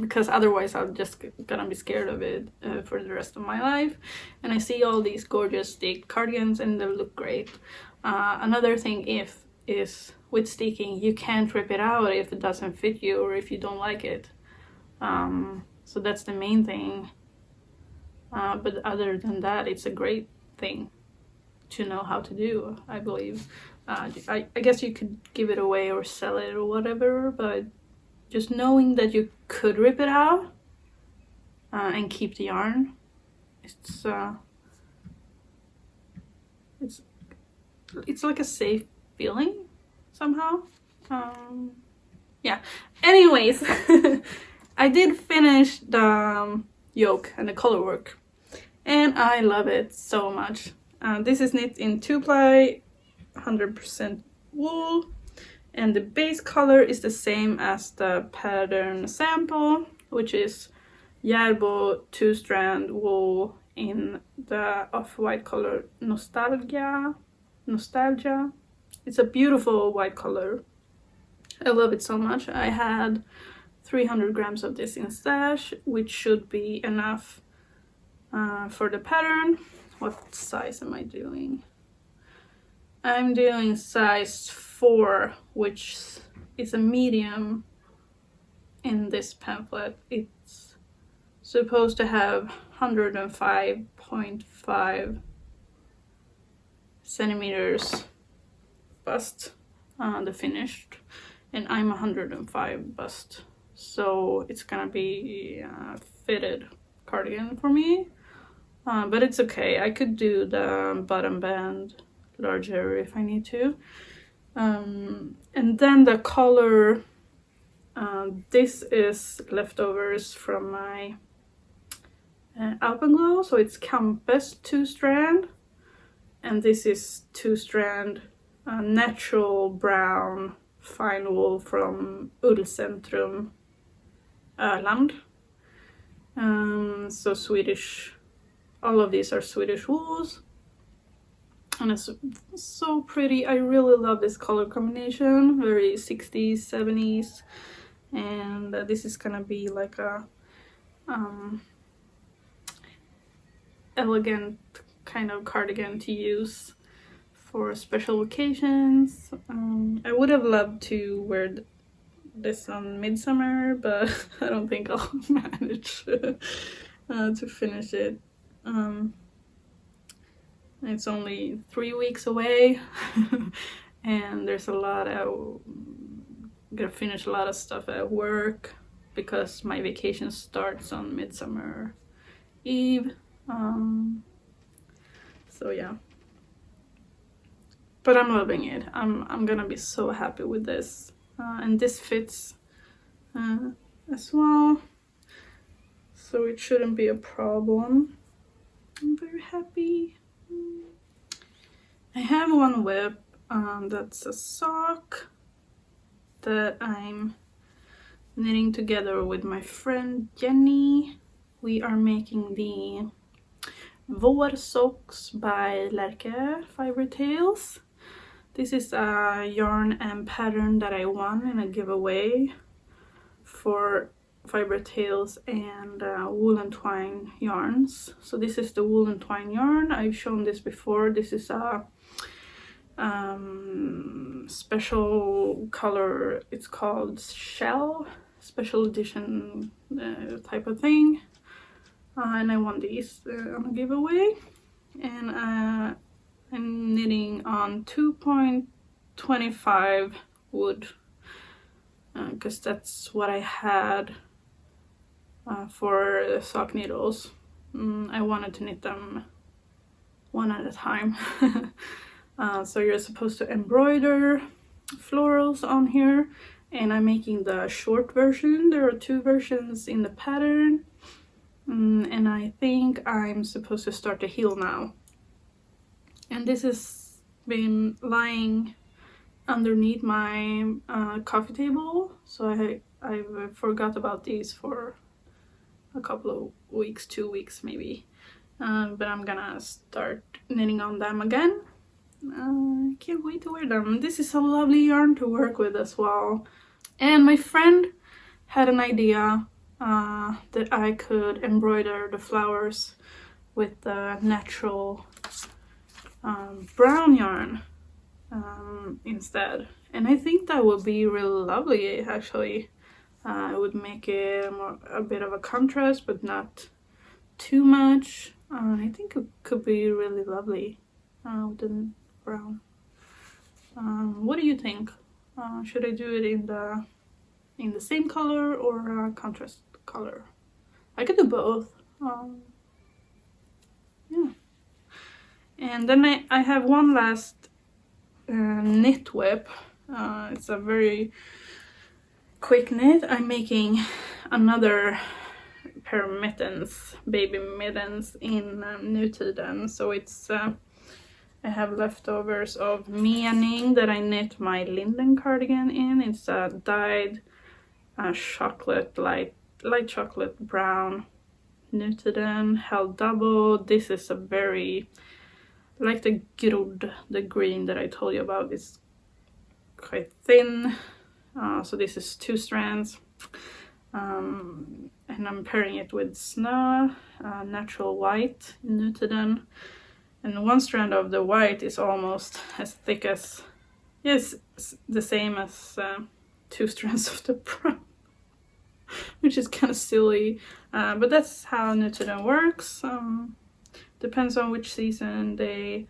because otherwise I'm just gonna be scared of it for the rest of my life. And I see all these gorgeous sticked cardigans and they look great. Another thing is with sticking, you can't rip it out if it doesn't fit you or if you don't like it. So that's the main thing. But other than that, it's a great thing to know how to do, I believe. I guess you could give it away or sell it or whatever, but just knowing that you could rip it out and keep the yarn, it's like a safe feeling somehow. Yeah. Anyways, I did finish the yoke and the color work, and I love it so much. This is knit in 2-ply, 100% wool, and the base color is the same as the pattern sample, which is Järbo 2-strand wool in the off-white color Nostalgia. It's a beautiful white color. I love it so much. I had 300 grams of this in stash, which should be enough for the pattern. What size am I doing? I'm doing size 4, which is a medium in this pamphlet. It's supposed to have 105.5 centimeters bust, the finished, and I'm 105 bust, so it's gonna be a fitted cardigan for me, but it's okay. I could do the bottom band larger if I need to. And then the color, this is leftovers from my Alpenglow, so it's Campus 2-strand, and this is 2-strand natural brown fine wool from Ullcentrum Öland. So Swedish, all of these are Swedish wools, and it's so pretty. I really love this color combination, very 60s, 70s, and this is gonna be like a elegant kind of cardigan to use for special occasions. I would have loved to wear this on midsummer, but I don't think I'll manage to finish it. It's only 3 weeks away, and there's a lot. I'm gonna finish a lot of stuff at work because my vacation starts on Midsummer Eve. So yeah, but I'm loving it. I'm gonna be so happy with this, and this fits as well, so it shouldn't be a problem. I'm very happy. I have one whip that's a sock that I'm knitting together with my friend Jenny. We are making the Vår Socks by Lärke Fiber Tales. This is a yarn and pattern that I won in a giveaway for Fiber Tales and Wool and Twine yarns. So this is the Wool and Twine yarn. I've shown this before. This is a special color. It's called Shell, special edition type of thing. And I won these on a giveaway, and I'm knitting on 2.25 wood because that's what I had for the sock needles. I wanted to knit them one at a time. So you're supposed to embroider florals on here, and I'm making the short version. There are 2 versions in the pattern. And I think I'm supposed to start the heel now. And this has been lying underneath my coffee table, so I forgot about these for a couple of weeks, 2 weeks maybe. But I'm gonna start knitting on them again. Can't wait to wear them. This is a lovely yarn to work with as well. And my friend had an idea that I could embroider the flowers with the natural brown yarn instead, and I think that would be really lovely actually. It would make it a bit of a contrast, but not too much. I think it could be really lovely with the brown. What do you think? Should I do it in the same color or a contrast color? I could do both. Yeah. And then I have one last knit whip. It's a very quick knit. I'm making another pair of mittens, baby mittens in Nutiden. So it's I have leftovers of meaning that I knit my linden cardigan in. It's a dyed chocolate, light chocolate brown Nutiden held double. This is a very, like the grodd, the green that I told you about, is quite thin. So this is 2 strands. And I'm pairing it with Snö, natural white Nutiden. And 1 strand of the white is almost as thick as, yes, the same as 2 strands of the brown, which is kind of silly. But that's how Nutiden works. Depends on which season they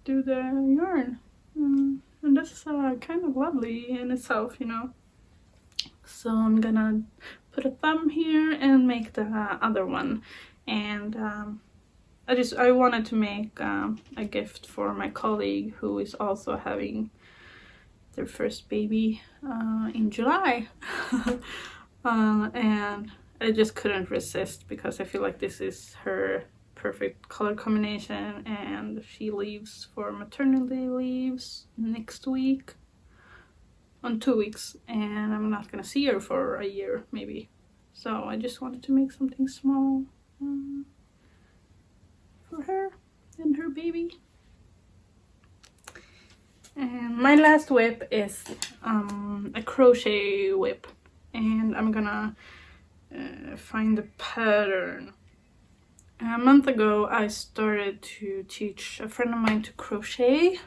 do the yarn. And that's kind of lovely in itself, you know. So I'm gonna put a thumb here and make the other one. And I wanted to make a gift for my colleague who is also having their first baby in July. And I just couldn't resist because I feel like this is her perfect color combination, and she leaves for maternity leaves next week on 2 weeks, and I'm not gonna see her for a year maybe. So I just wanted to make something small for her and her baby. And my last whip is a crochet whip, and I'm gonna find the pattern. A month ago I started to teach a friend of mine to crochet.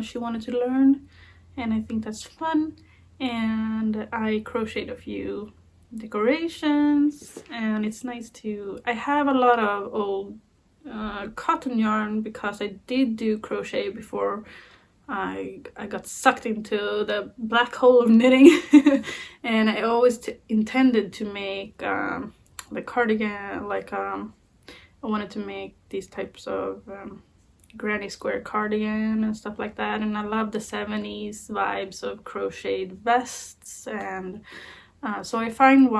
She wanted to learn, and I think that's fun. And I crocheted a few decorations, and it's nice to, I have a lot of old cotton yarn because I did do crochet before I got sucked into the black hole of knitting. And I always intended to make the cardigan, like I wanted to make these types of granny square cardigan and stuff like that. And I love the 70s vibes of crocheted vests. And so I found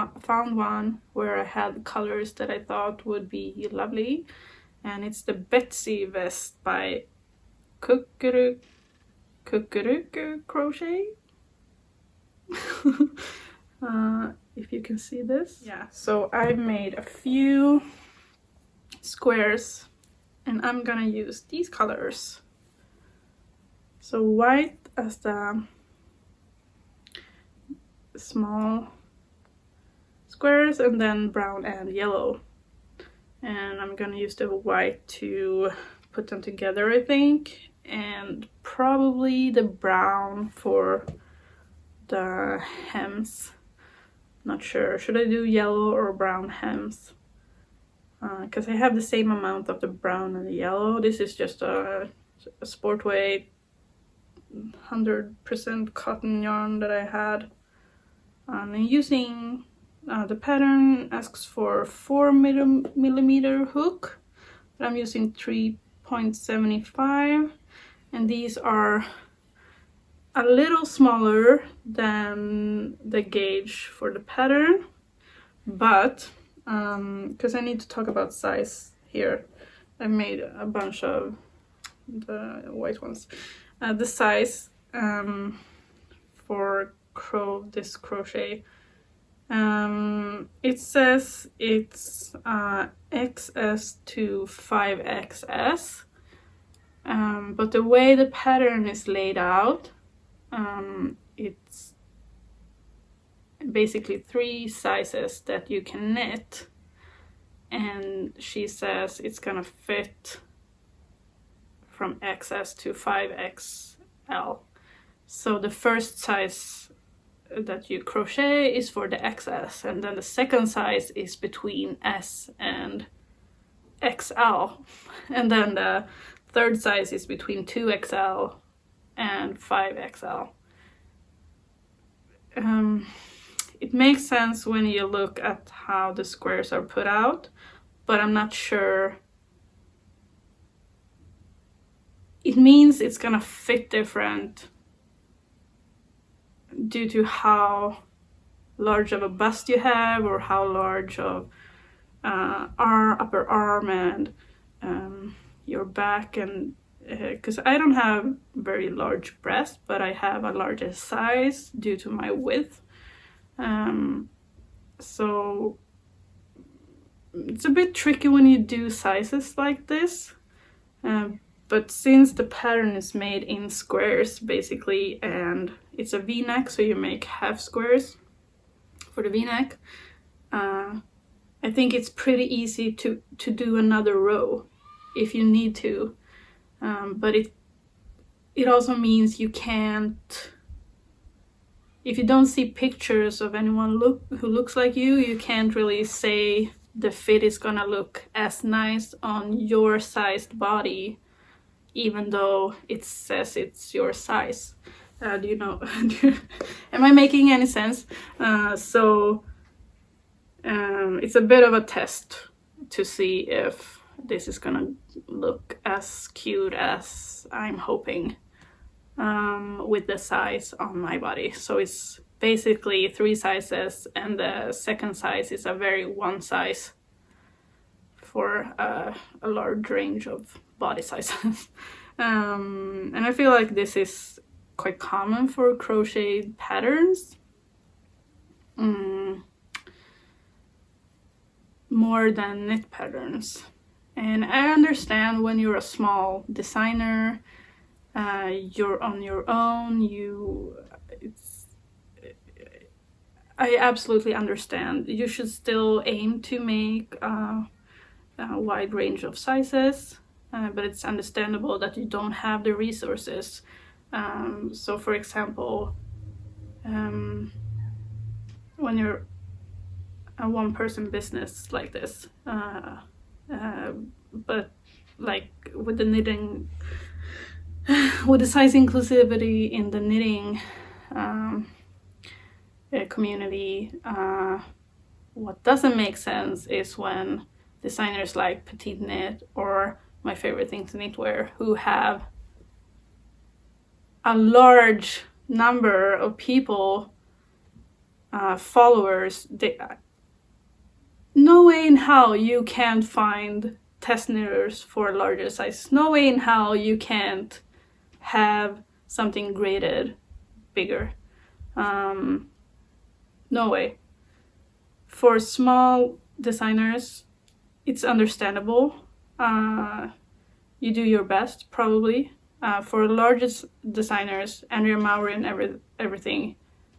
one where I had colors that I thought would be lovely. And it's the Betsy vest by Kukuruku Crochet. If you can see this. Yeah, so I've made a few squares, and I'm gonna use these colors. So white as the small squares, and then brown and yellow. And I'm gonna use the white to put them together, I think, and probably the brown for the hems. Not sure, should I do yellow or brown hems? Because I have the same amount of the brown and the yellow. This is just a sport weight 100% cotton yarn that I had. I'm using the pattern asks for 4mm hook, but I'm using 3.75, and these are a little smaller than the gauge for the pattern, but because I need to talk about size here, I made a bunch of the white ones. The size for this crochet, it says it's XS to 5XS, but the way the pattern is laid out, it's basically 3 sizes that you can knit, and she says it's gonna fit from XS to 5XL. So the first size that you crochet is for the XS, and then the second size is between S and XL, and then the third size is between 2XL and 5XL. It makes sense when you look at how the squares are put out, but I'm not sure. It means it's gonna fit different due to how large of a bust you have, or how large of upper arm and your back, and because I don't have very large breasts, but I have a larger size due to my width. So it's a bit tricky when you do sizes like this. But since the pattern is made in squares basically, and it's a V-neck, so you make half squares for the V-neck, I think it's pretty easy to do another row if you need to. But it also means you can't, if you don't see pictures of anyone who looks like you can't really say the fit is gonna look as nice on your sized body, even though it says it's your size. Do you know? Am I making any sense? So it's a bit of a test to see if this is gonna look as cute as I'm hoping with the size on my body. So it's basically 3 sizes, and the second size is a very one size for a large range of body sizes. And I feel like this is quite common for crochet patterns, more than knit patterns. And I understand when you're a small designer, you're on your own, I absolutely understand. You should still aim to make a wide range of sizes, but it's understandable that you don't have the resources. So for example, when you're a one-person business like this, but like with the knitting, with the size inclusivity in the knitting community, what doesn't make sense is when designers like Petite Knit, or my favorite thing to knitwear, who have a large number of people, followers, no way in hell you can't find test knitters for larger sizes. No way in hell you can't have something graded bigger. No way. For small designers, it's understandable. You do your best, probably. For largest designers, Andrea Maury and everything,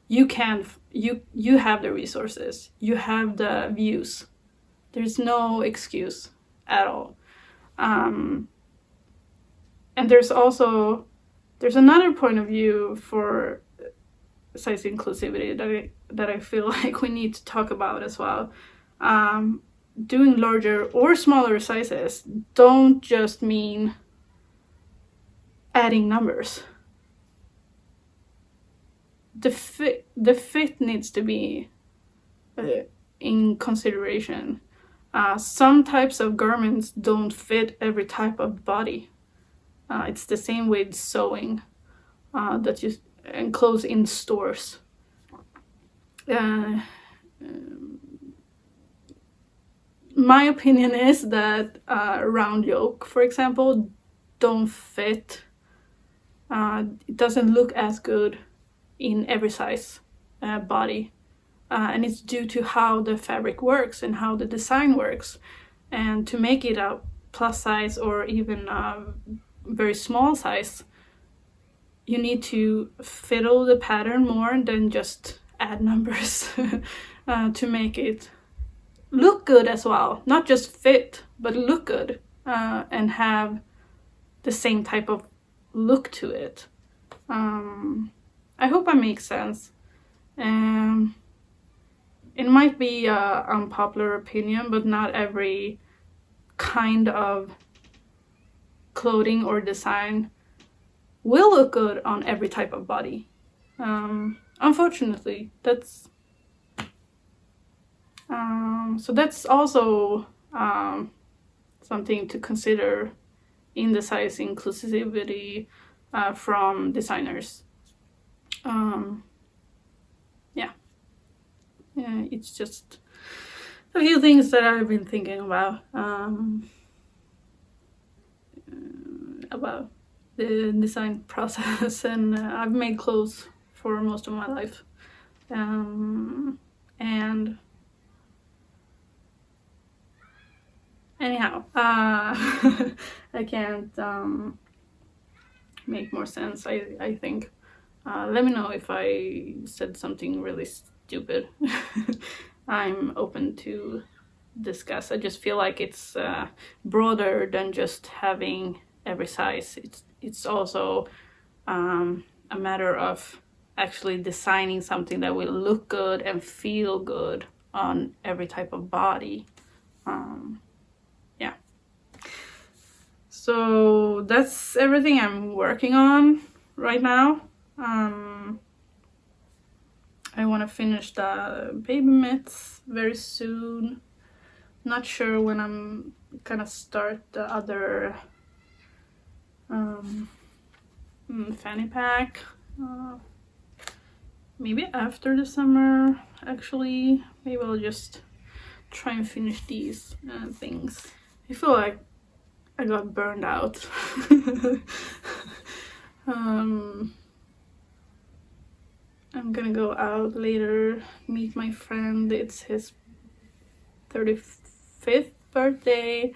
you have the resources, you have the views. There's no excuse at all. And there's another point of view for size inclusivity that I feel like we need to talk about as well. Doing larger or smaller sizes don't just mean adding numbers. The fit needs to be in consideration. Some types of garments don't fit every type of body. It's the same with sewing that you enclose in stores. My opinion is that round yoke, for example, don't fit. It doesn't look as good in every size body, and it's due to how the fabric works and how the design works. And to make it a plus size or even a very small size, you need to fiddle the pattern more than just add numbers to make it look good as well. Not just fit, but look good, and have the same type of look to it. I hope I make sense. It might be an unpopular opinion, but not every kind of clothing or design will look good on every type of body. Unfortunately, that's so that's also something to consider in the size inclusivity from designers. Yeah. It's just a few things that I've been thinking about the design process, and I've made clothes for most of my life, and anyhow, I can't make more sense. I think. Let me know if I said something really stupid. I'm open to discuss. I just feel like it's broader than just having every size. It's also a matter of actually designing something that will look good and feel good on every type of body. Yeah. So that's everything I'm working on right now. I want to finish the baby mitts very soon. Not sure when I'm gonna start the other fanny pack. Maybe after the summer, actually. Maybe I'll just try and finish these things. I feel like I got burned out. I'm gonna go out later, meet my friend. It's his 35th birthday.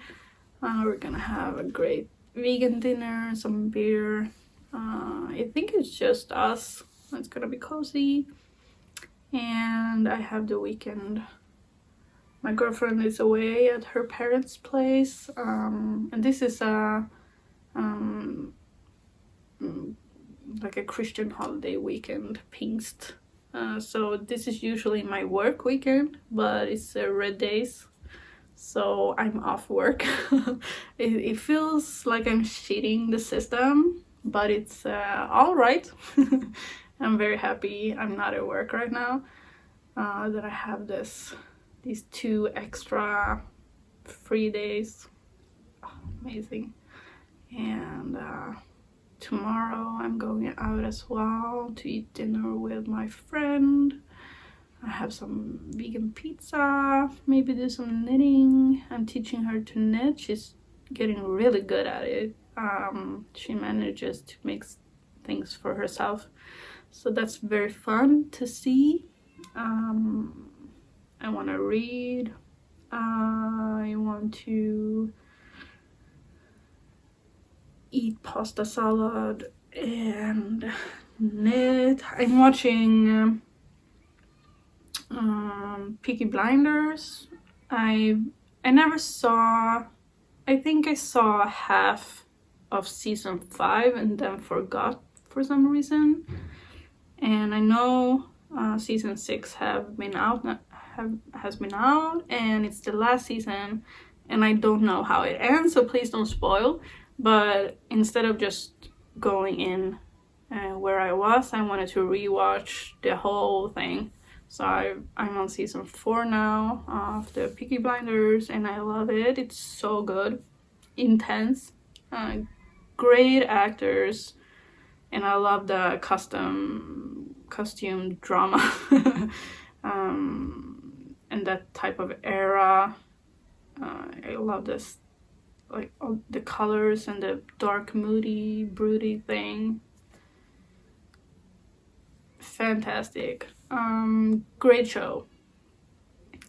We're gonna have a great vegan dinner, some beer. I think it's just us. It's gonna be cozy. And I have the weekend. My girlfriend is away at her parents' place. And this is like a Christian holiday weekend, Pingst. So this is usually my work weekend, but it's red days, so I'm off work. It feels like I'm cheating the system, but it's all right. I'm very happy I'm not at work right now, that I have these 2 extra free days. Oh, amazing. And tomorrow I'm going out as well to eat dinner with my friend. I have some vegan pizza, maybe do some knitting. I'm teaching her to knit. She's getting really good at it. She manages to make things for herself, so that's very fun to see. I want to read. I want to eat pasta salad and knit. I'm watching Peaky Blinders. I never saw. I think I saw half of season 5 and then forgot for some reason. And I know season 6 has been out, and it's the last season, and I don't know how it ends, so please don't spoil. But instead of just going in where I was, I wanted to rewatch the whole thing. So I'm on season 4 now of the Peaky Blinders, and I love it. It's so good, intense, great actors, and I love the costume drama and that type of era. I love this, like all the colors and the dark, moody, broody thing. Fantastic. Great show.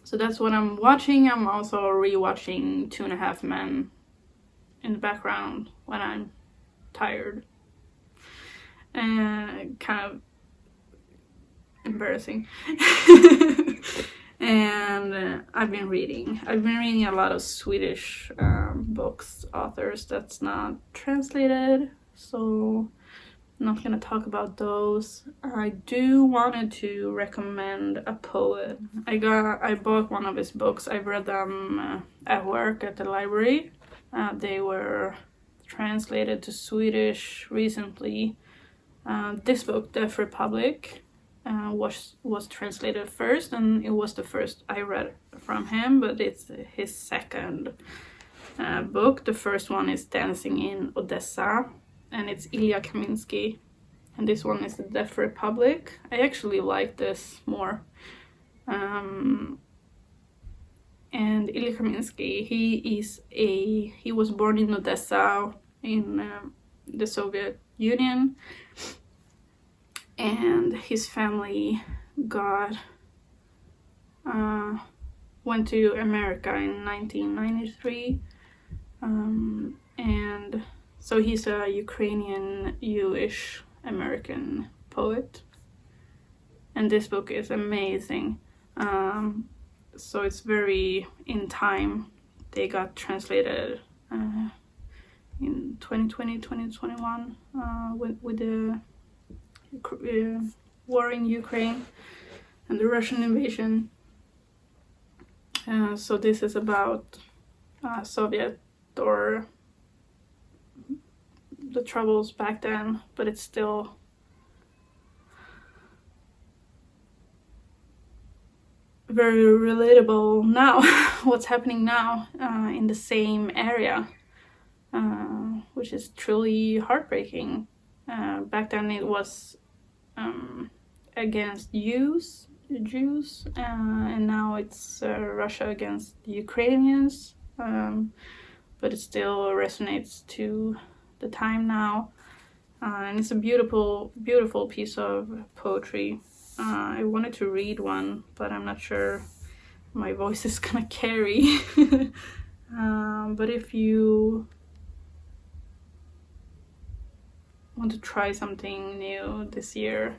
So that's what I'm watching. I'm also rewatching 2.5 Men in the background when I'm tired. And kind of embarrassing. And I've been reading a lot of Swedish books, authors that's not translated, so I'm not gonna talk about those. I do wanted to recommend a poet. I bought one of his books. I read them at work at the library. They were translated to Swedish recently. This book, Deaf Republic, was translated first, and it was the first I read from him, but it's his second book. The first one is Dancing in Odessa, and it's Ilya Kaminsky, and this one is the Deaf Republic. I actually like this more. And Ilya Kaminsky, he was born in Odessa in the Soviet Union, and his family went to America in 1993, and so he's a Ukrainian Jewish American poet, and this book is amazing. So it's very in time. They got translated in 2020, 2021 with the war in Ukraine and the Russian invasion. So this is about Soviet or the troubles back then, but it's still very relatable now. What's happening now in the same area, which is truly heartbreaking. Back then it was against Jews, and now it's Russia against the Ukrainians, but it still resonates to the time now, and it's a beautiful piece of poetry. I wanted to read one, but I'm not sure my voice is gonna carry. But if you want to try something new this year,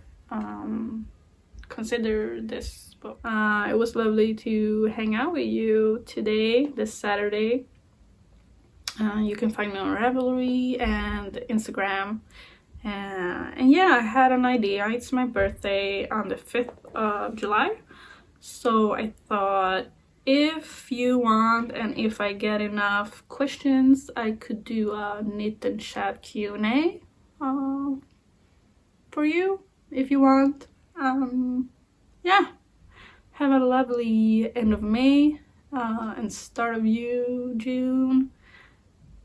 consider this book. It was lovely to hang out with you today, this Saturday. You can find me on Ravelry and Instagram. And yeah, I had an idea. It's my birthday on the 5th of July. So I thought, if you want and if I get enough questions, I could do a knit and chat Q&A for you, if you want. Yeah, have a lovely end of May and start of June.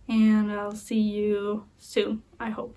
And I'll see you soon, I hope.